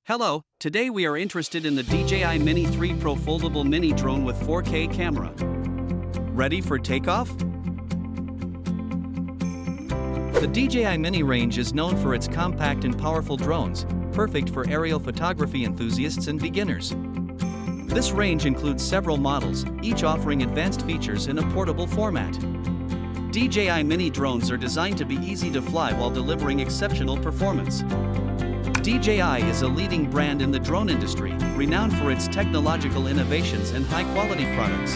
Hello, today we are interested in the DJI Mini 3 Pro foldable mini drone with 4K camera. Ready for takeoff? The DJI Mini range is known for its compact and powerful drones, perfect for aerial photography enthusiasts and beginners. This range includes several models, each offering advanced features in a portable format. DJI Mini drones are designed to be easy to fly while delivering exceptional performance. DJI is a leading brand in the drone industry, renowned for its technological innovations and high-quality products.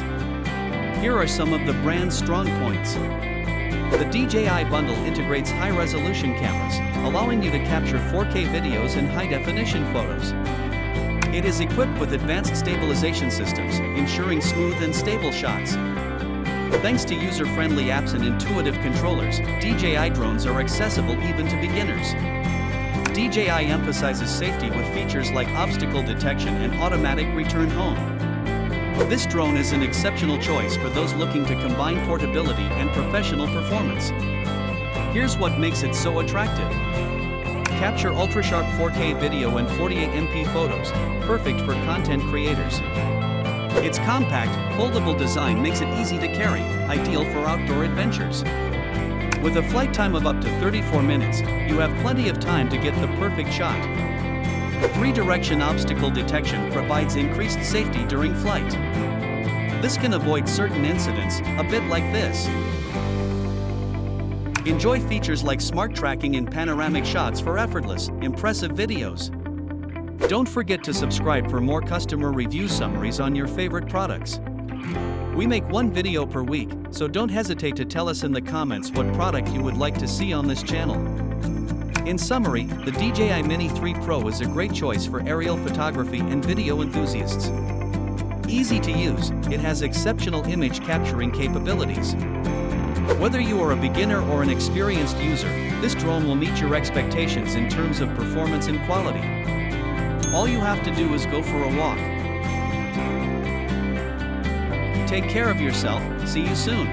Here are some of the brand's strong points. The DJI Bundle integrates high-resolution cameras, allowing you to capture 4K videos and high-definition photos. It is equipped with advanced stabilization systems, ensuring smooth and stable shots. Thanks to user-friendly apps and intuitive controllers, DJI drones are accessible even to beginners. DJI emphasizes safety with features like obstacle detection and automatic return home. This drone is an exceptional choice for those looking to combine portability and professional performance. Here's what makes it so attractive. Capture ultra-sharp 4K video and 48MP photos, perfect for content creators. Its compact, foldable design makes it easy to carry, ideal for outdoor adventures. With a flight time of up to 34 minutes, you have plenty of time to get the perfect shot. 3-direction obstacle detection provides increased safety during flight. This can avoid certain incidents, a bit like this. Enjoy features like smart tracking and panoramic shots for effortless, impressive videos. Don't forget to subscribe for more customer review summaries on your favorite products. We make one video per week, so don't hesitate to tell us in the comments what product you would like to see on this channel. In summary, the DJI Mini 3 Pro is a great choice for aerial photography and video enthusiasts. Easy to use, it has exceptional image capturing capabilities. Whether you are a beginner or an experienced user, this drone will meet your expectations in terms of performance and quality. All you have to do is go for a walk. Take care of yourself, see you soon.